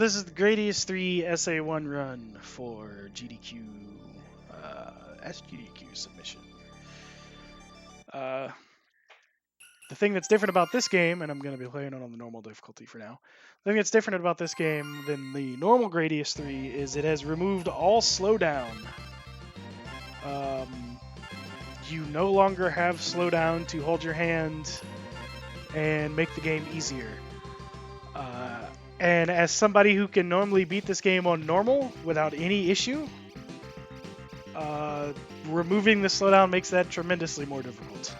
This is the Gradius III SA-1 run for GDQ, SGDQ submission. The thing that's different about this game, and I'm going to be playing it on the normal difficulty for now, the thing that's different about this game than the normal Gradius 3 is it has removed all slowdown. You no longer have slowdown to hold your hand and make the game easier. And as somebody who can normally beat this game on normal without any issue, removing the slowdown makes that tremendously more difficult.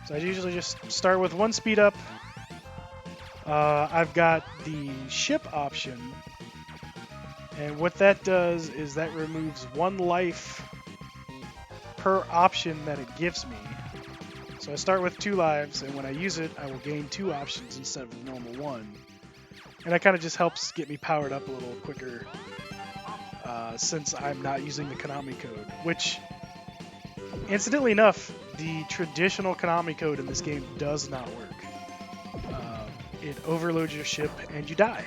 So I usually just start with one speed up. I've got the ship option, and what that does is that removes one life per option that it gives me. So I start with 2 lives, and when I use it, I will gain 2 options instead of the normal 1. And that kind of just helps get me powered up a little quicker, since I'm not using the Konami code, which, incidentally enough, the traditional Konami code in this game does not work. It overloads your ship and you die.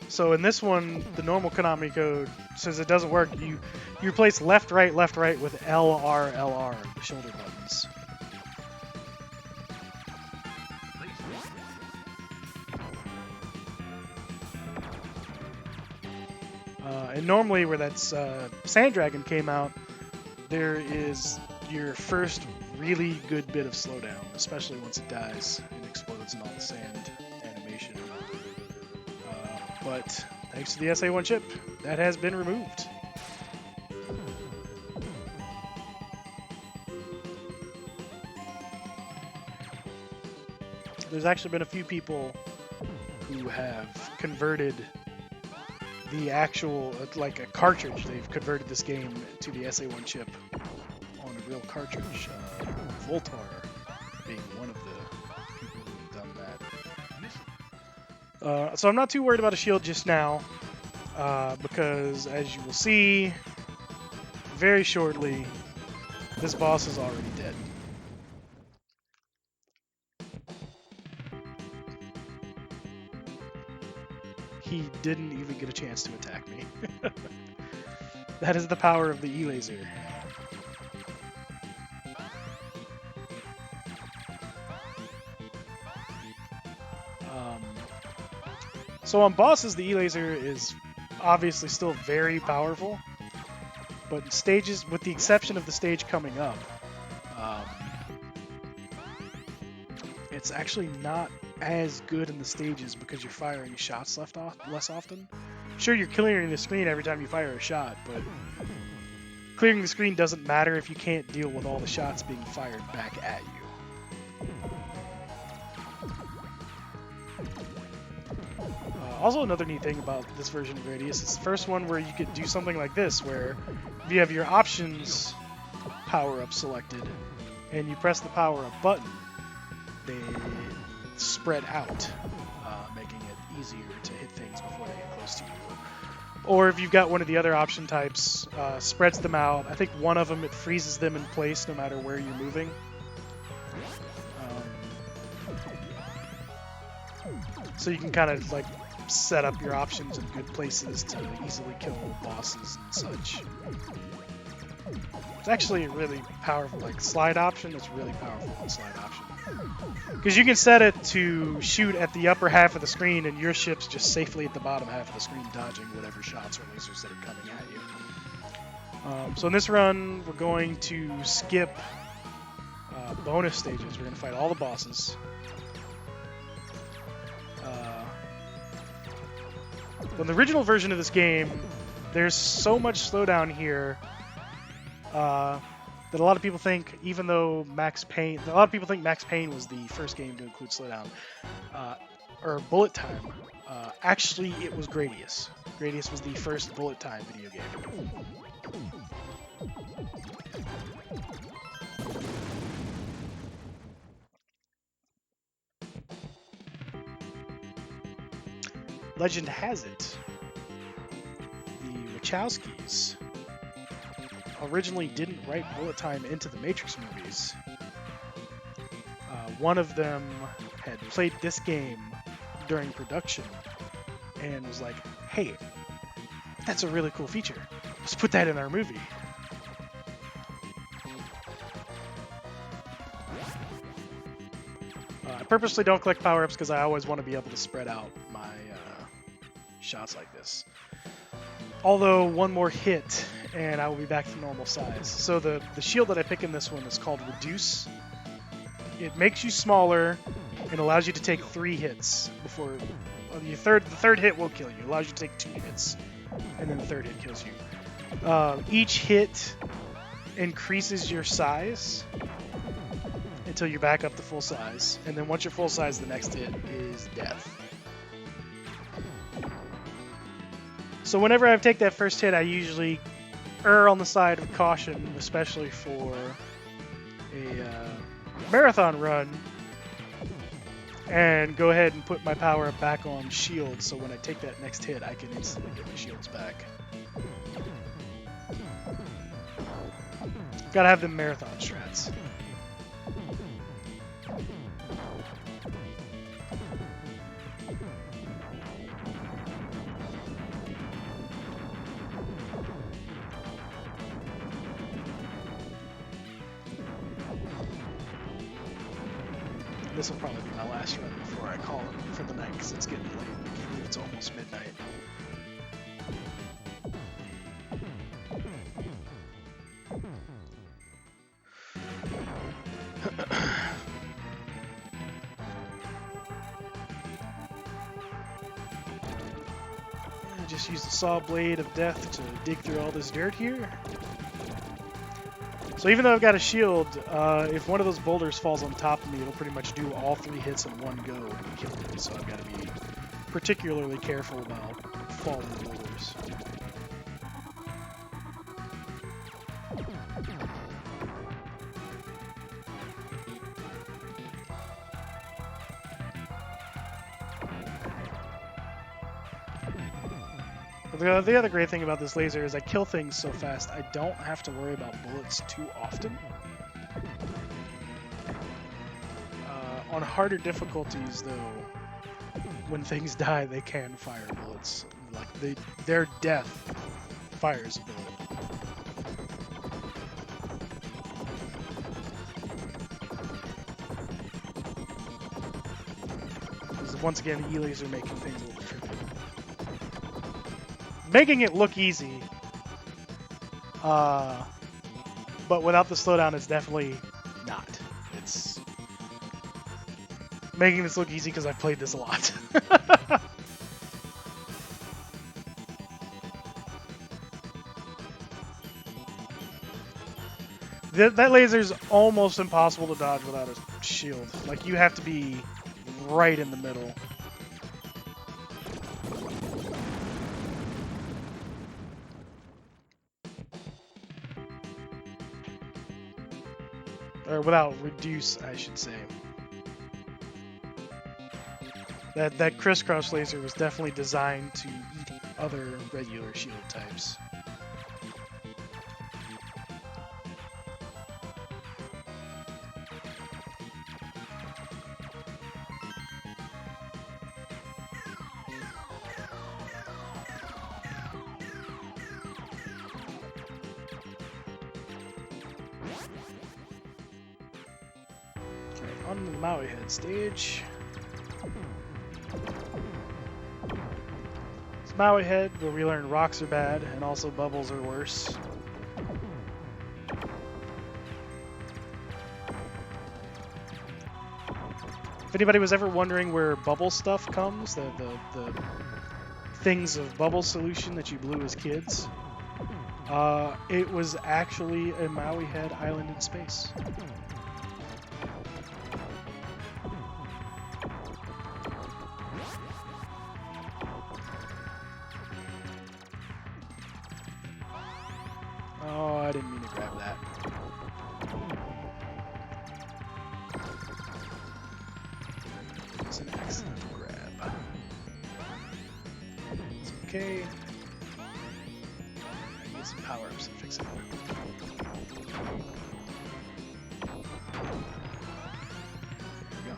So in this one, the normal Konami code, since it doesn't work, you replace left, right with LR, LR, the shoulder buttons. And normally where that's Sand Dragon came out, there is your first really good bit of slowdown, especially once it dies and explodes in all the sand animation. But thanks to the SA-1 chip, that has been removed. There's actually been a few people who have converted the actual, like a cartridge, they've converted this game to the SA-1 chip on a real cartridge. Voltar being one of the people who've done that. So I'm not too worried about a shield just now, because as you will see very shortly, this boss is already dead. He didn't even get a chance to attack me. That is the power of the E-laser. So on bosses, the E-laser is obviously still very powerful, but in stages, with the exception of the stage coming up, it's actually not as good in the stages because you're firing shots less often. Sure, you're clearing the screen every time you fire a shot, but clearing the screen doesn't matter if you can't deal with all the shots being fired back at you. Also, another neat thing about this version of Gradius is the first one where you could do something like this, where if you have your options power-up selected and you press the power-up button, they spread out, making it easier to hit things before they get close to you. Or if you've got one of the other option types, spreads them out. I think one of them, it freezes them in place no matter where you're moving. So you can kind of like set up your options in good places to easily kill bosses and such. It's actually a really powerful, like, slide option. It's really powerful on slide option. Because you can set it to shoot at the upper half of the screen and your ship's just safely at the bottom half of the screen dodging whatever shots or lasers that are coming at you. So in this run, we're going to skip bonus stages. We're going to fight all the bosses. In the original version of this game, there's so much slowdown here that a lot of people think, even though a lot of people think Max Payne was the first game to include slowdown, or bullet time. Actually, it was Gradius. Gradius was the first bullet time video game. Legend has it Wachowskis originally didn't write bullet time into the Matrix movies. One of them had played this game during production and was like, hey, that's a really cool feature. Let's put that in our movie. I purposely don't collect power-ups because I always want to be able to spread out my shots like this. Although, one more hit and I will be back to normal size. So the shield that I pick in this one is called Reduce. It makes you smaller and allows you to take 3 hits before... the third hit will kill you. It allows you to take 2 hits, and then the third hit kills you. Each hit increases your size until you're back up to full size, and then once you're full size, the next hit is death. So whenever I take that first hit, I usually err on the side of caution, especially for a marathon run, and go ahead and put my power up back on shield, so when I take that next hit, I can instantly get my shields back. Gotta have them marathon strats. This will probably be my last run before I call it for the night, because it's getting late. I can't believe it's almost midnight. Just use the saw blade of death to dig through all this dirt here. So even though I've got a shield, if one of those boulders falls on top of me, it'll pretty much do all 3 hits in one go and kill me. So I've got to be particularly careful about falling boulders. The other great thing about this laser is I kill things so fast, I don't have to worry about bullets too often. On harder difficulties, though, when things die, they can fire bullets. Like, their death fires a bullet. Because once again, the E-laser making things a little tricky. Making it look easy, but without the slowdown, it's definitely not. It's making this look easy because I've played this a lot. That laser's almost impossible to dodge without a shield. Like, you have to be right in the middle. Or without reduce, I should say. That crisscross laser was definitely designed to eat other regular shield types. On the Maui Head stage. It's Maui Head, where we learn rocks are bad and also bubbles are worse. If anybody was ever wondering where bubble stuff comes, the things of bubble solution that you blew as kids, it was actually a Maui Head island in space. Oh, I didn't mean to grab that. It's an accidental grab. It's okay. some power-ups and fix it. There we go.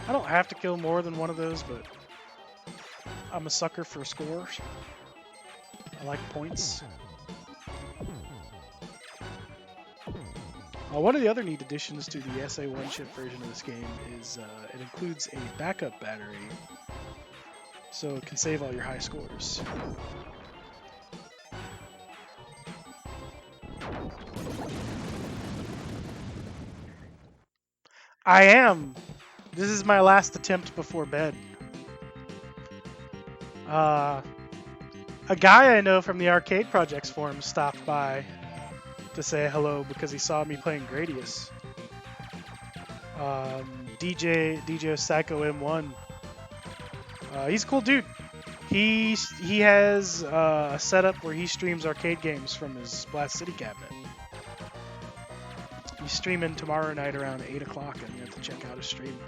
I don't have to kill more than one of those, but I'm a sucker for scores. I like points. One of the other neat additions to the SA-1 chip version of this game is it includes a backup battery, so it can save all your high scores. I am! This is my last attempt before bed. A guy I know from the Arcade Projects forum stopped by to say hello because he saw me playing Gradius. DJ Psycho M1. He's a cool dude. He has a setup where he streams arcade games from his Blast City cabinet. He's streaming tomorrow night around 8 o'clock, and you have to check out his stream.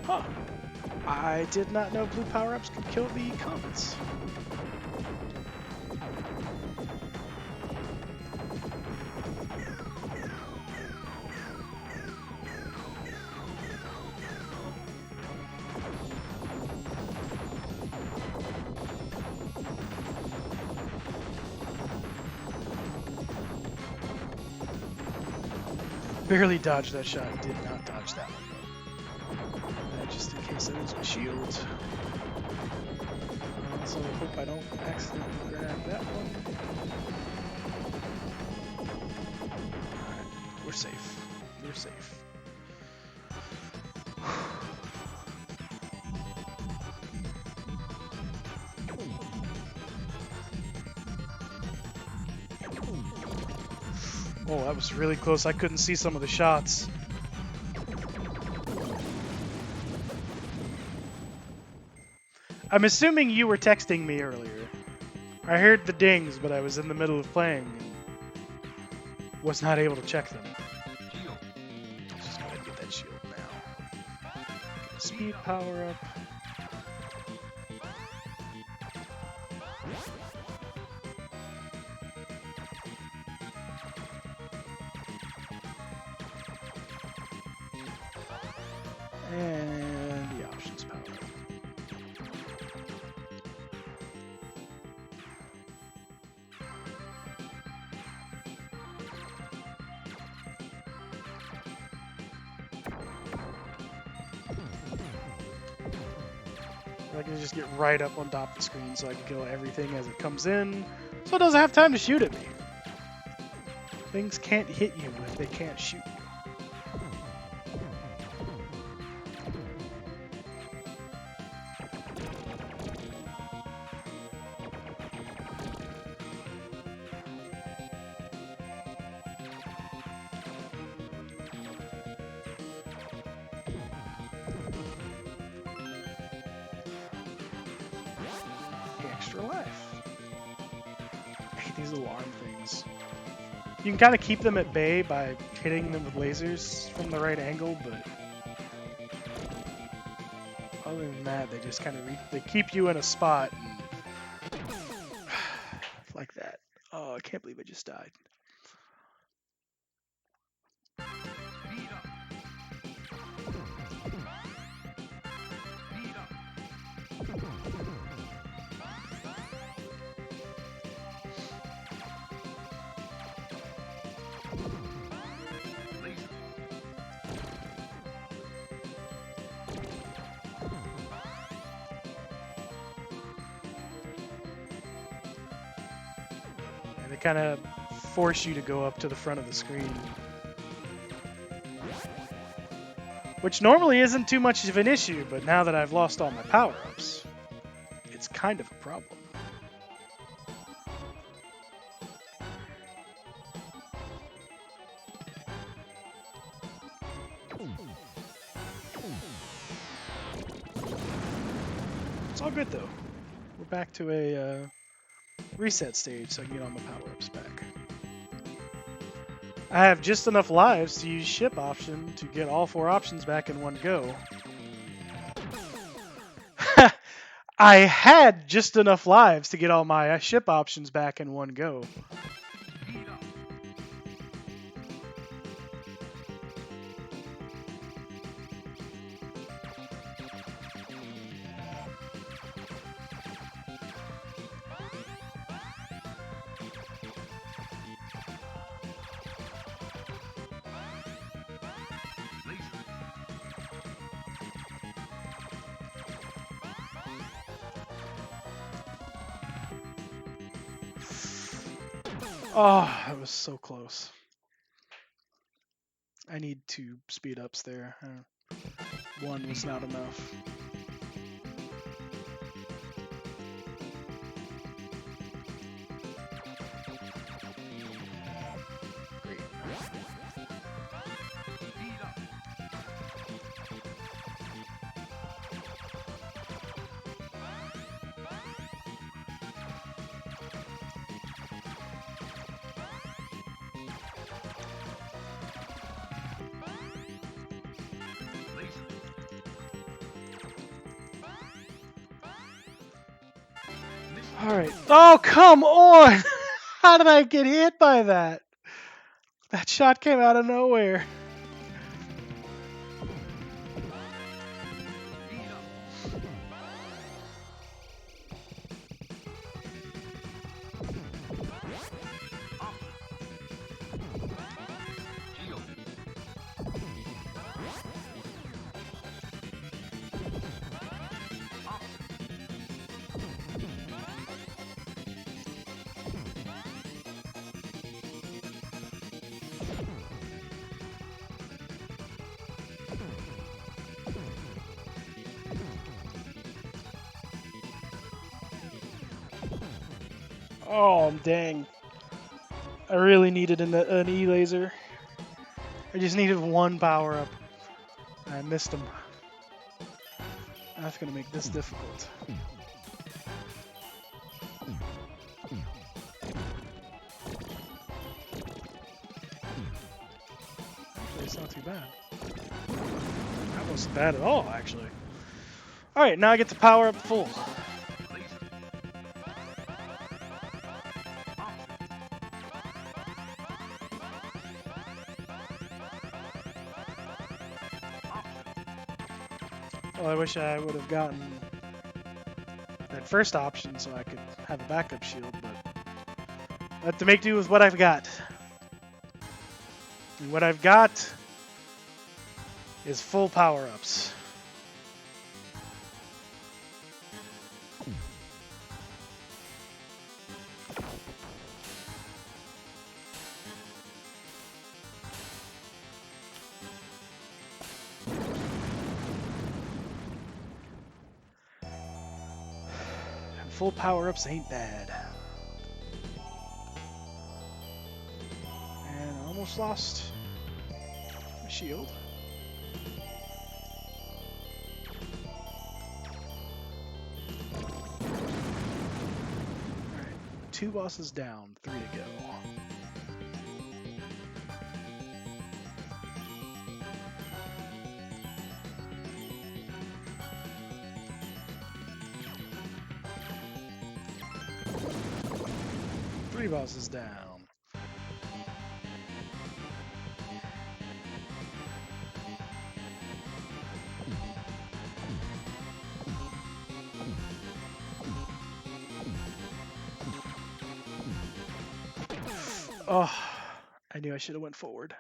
Huh. I did not know blue power-ups could kill the comets. Barely dodged that shot. Did not dodge that one though. Just in case I lose my shield. So I hope I don't accidentally grab that one. Alright, we're safe. We're safe. Oh, that was really close. I couldn't see some of the shots. I'm assuming you were texting me earlier. I heard the dings, but I was in the middle of playing and was not able to check them. Let's just go ahead and get that shield now. Get a speed power up. And the options power up. I can just get right up on top of the screen so I can kill everything as it comes in, so it doesn't have time to shoot at me. Things can't hit you if they can't shoot you. Extra life. I hate these alarm things. You can kind of keep them at bay by hitting them with lasers from the right angle, but other than that, they just kind of they keep you in a spot and like that. Oh, I can't believe I just died. They kind of force you to go up to the front of the screen, which normally isn't too much of an issue, but now that I've lost all my power-ups, it's kind of a problem. It's all good though. We're back to a reset stage so I can get all my power-ups back. I have just enough lives to use ship option to get all 4 options back in one go. I had just enough lives to get all my ship options back in one go. Oh, that was so close. I need 2 speed ups there. 1 was not enough. Great. Alright. Oh, come on! How did I get hit by that? That shot came out of nowhere. Oh, dang. I really needed an E-laser. I just needed 1 power-up. I missed him. That's going to make this difficult. Actually, it's not too bad. That wasn't bad at all, actually. Alright, now I get to power up full. Well, I wish I would have gotten that first option so I could have a backup shield, but I have to make do with what I've got. And what I've got is full power-ups. Full power-ups ain't bad. And I almost lost my shield. Alright, 2 bosses down, 3 to go. Three bosses down. Oh, I knew I should have went forward.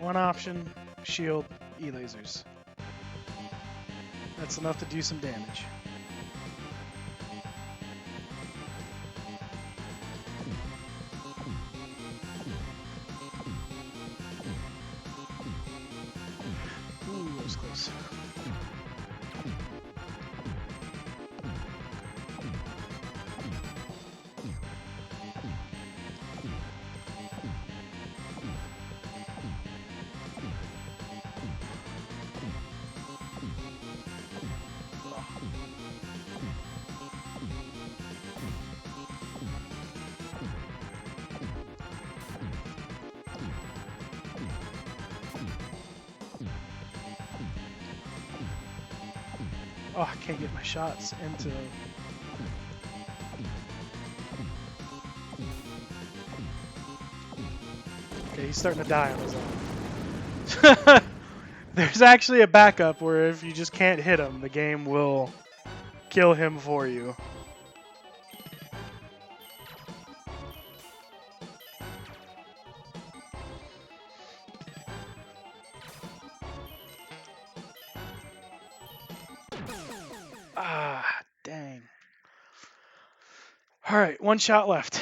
One option, shield, E-lasers. That's enough to do some damage. was close. Oh, I can't get my shots into... Okay, he's starting to die on his own. There's actually a backup where if you just can't hit him, the game will kill him for you. Ah, dang. Alright, one shot left.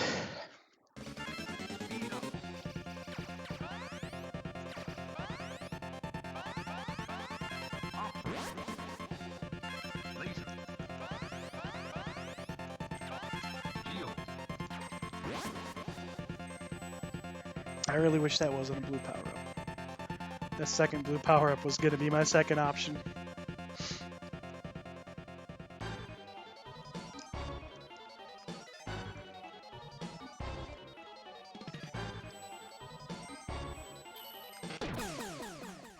I really wish that wasn't a blue power-up. That second blue power-up was going to be my second option.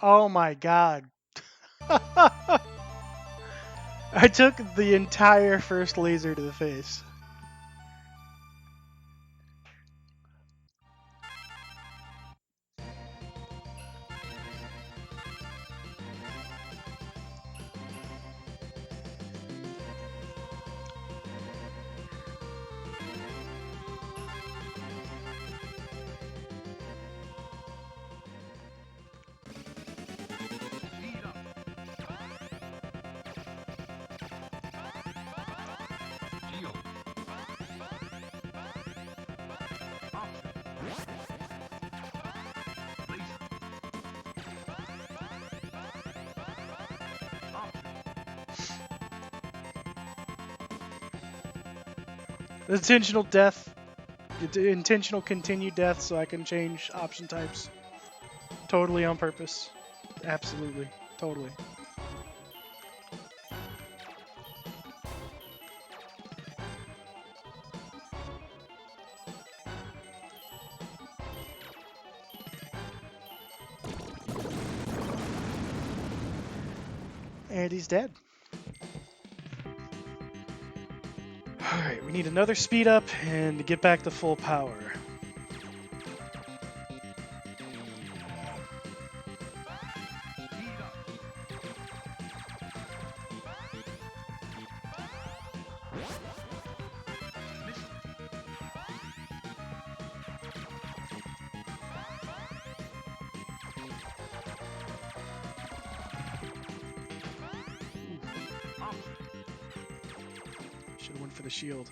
Oh my god. I took the entire first laser to the face. Intentional death. Intentional continued death so I can change option types. Totally on purpose. Absolutely. Totally. And he's dead. Alright, we need another speed up and to get back to full power. Should have went for the shield.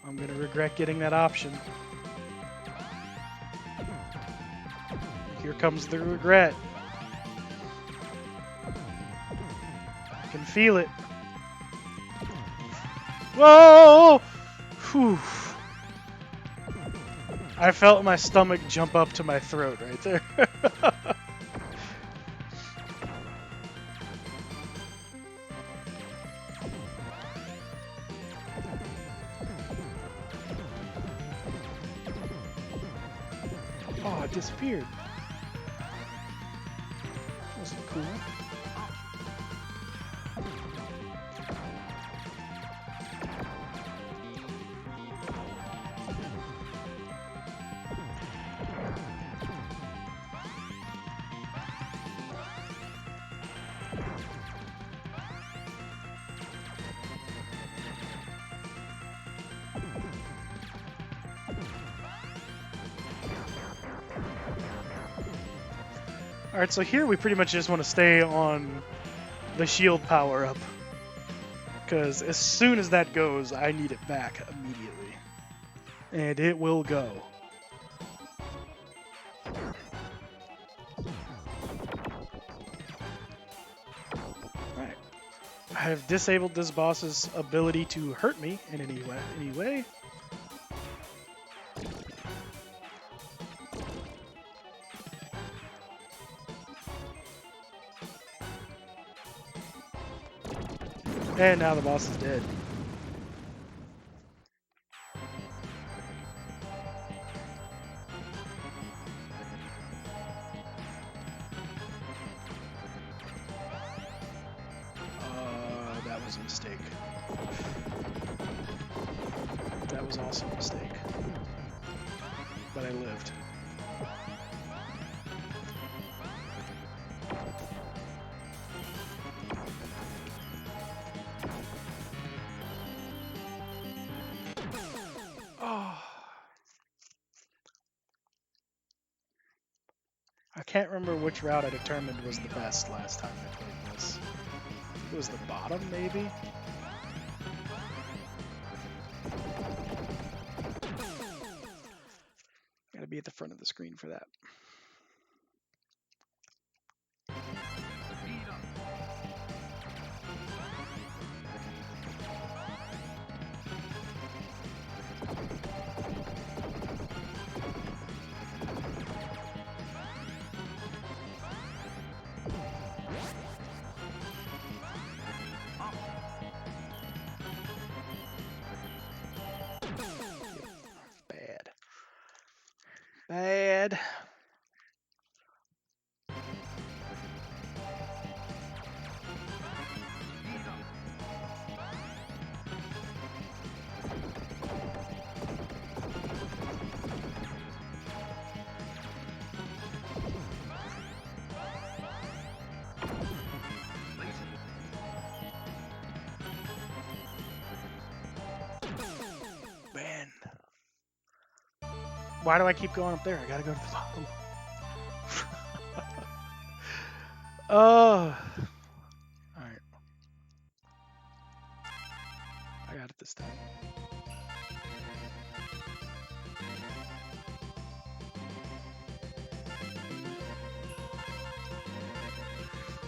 I'm gonna regret getting that option. Here comes the regret. I can feel it. Whoa! Whew. I felt my stomach jump up to my throat right there. Oh, it disappeared. That was cool. Alright, so here we pretty much just want to stay on the shield power up. Because as soon as that goes, I need it back immediately. And it will go. I have disabled this boss's ability to hurt me in any way. And now the boss is dead. That was a mistake. That was also a mistake. But I lived. I can't remember which route I determined was the best last time I played this. It was the bottom, maybe? Gotta be at the front of the screen for that. Bad. Man. Why do I keep going up there? I gotta go to the bottom. Oh. Alright. I got it this time.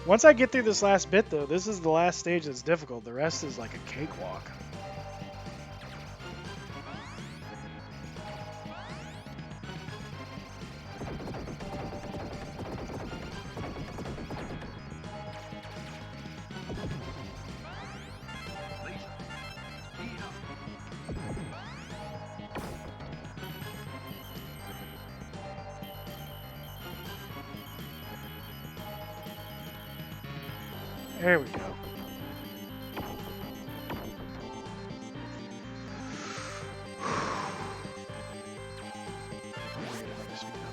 Once I get through this last bit, though, this is the last stage that's difficult. The rest is like a cakewalk. There we go.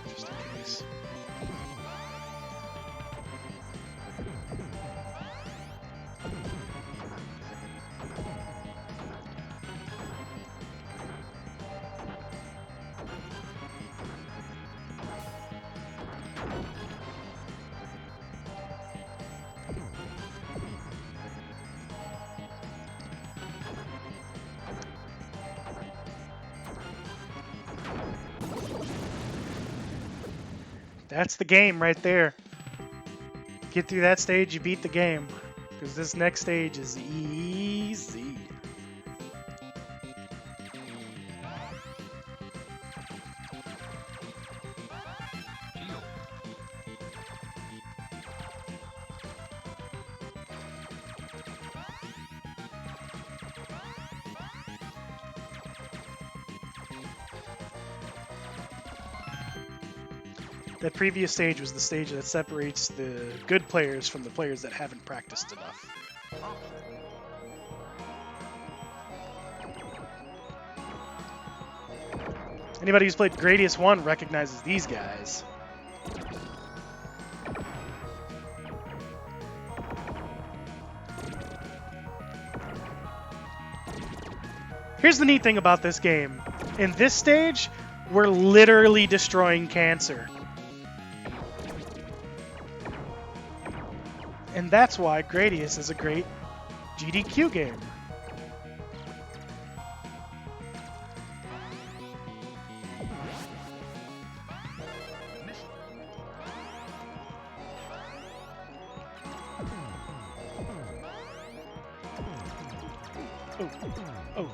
Just in case. That's the game right there. Get through that stage, you beat the game. Because this next stage is easy. That previous stage was the stage that separates the good players from the players that haven't practiced enough. Anybody who's played Gradius 1 recognizes these guys. Here's the neat thing about this game. In this stage, we're literally destroying cancer. And that's why Gradius is a great GDQ game. Oh. Oh.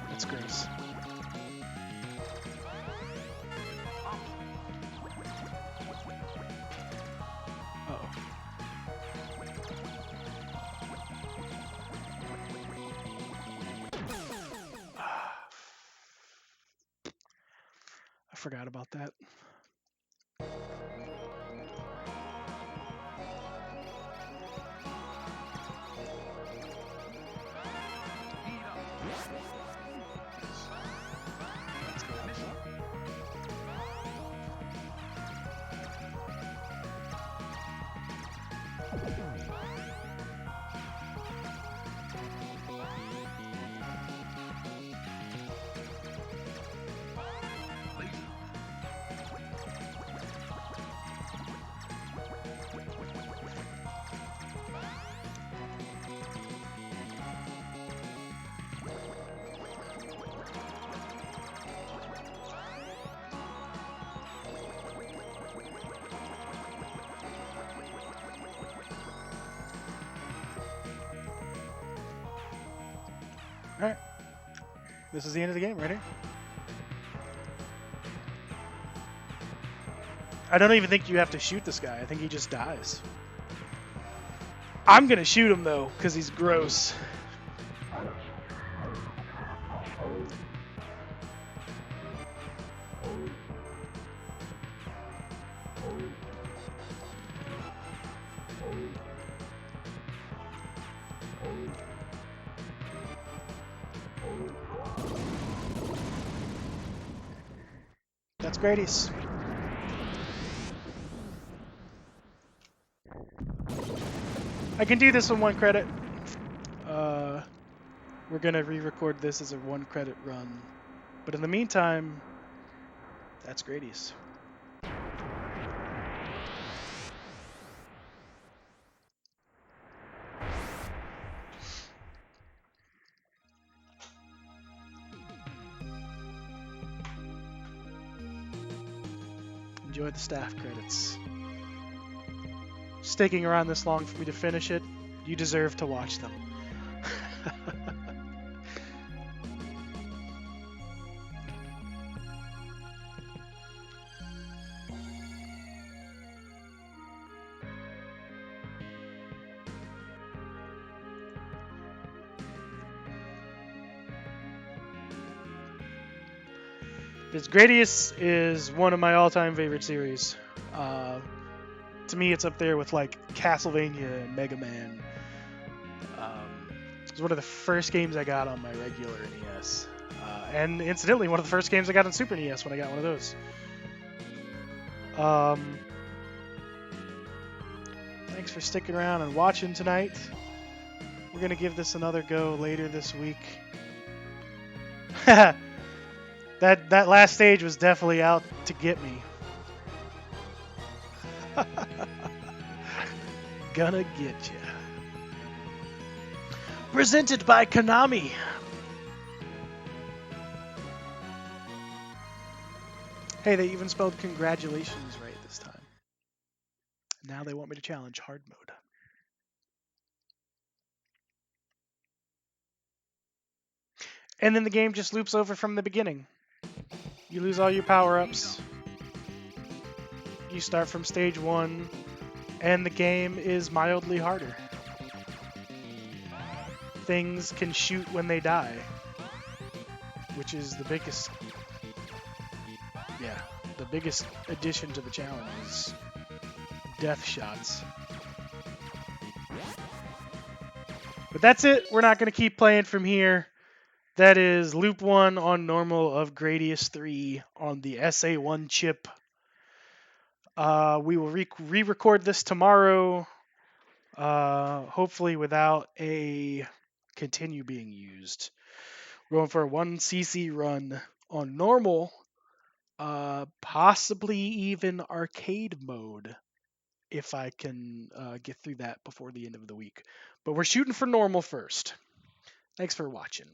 That's gross. Uh-oh. I forgot about that. Alright. This is the end of the game right here. I don't even think you have to shoot this guy. I think he just dies. I'm gonna shoot him though, because he's gross. That's Gradius. I can do this with 1 credit. We're gonna re-record this as a 1 credit run. But in the meantime, that's Gradius. Enjoy the staff credits. Sticking around this long for me to finish it, you deserve to watch them. This Gradius is one of my all-time favorite series. To me, it's up there with like Castlevania and Mega Man. It was one of the first games I got on my regular NES. And incidentally, one of the first games I got on Super NES when I got one of those. Thanks for sticking around and watching tonight. We're going to give this another go later this week. That last stage was definitely out to get me. Gonna get ya. Presented by Konami. Hey, they even spelled congratulations right this time. Now they want me to challenge hard mode. And then the game just loops over from the beginning. You lose all your power-ups. You start from stage 1, and the game is mildly harder. Things can shoot when they die, which is the biggest addition to the challenge is death shots. But that's it. We're not going to keep playing from here. That is loop 1 on normal of Gradius 3 on the SA-1 chip. We will re-record this tomorrow, hopefully without a continue being used. We're going for a 1cc run on normal, possibly even arcade mode, if I can get through that before the end of the week. But we're shooting for normal first. Thanks for watching.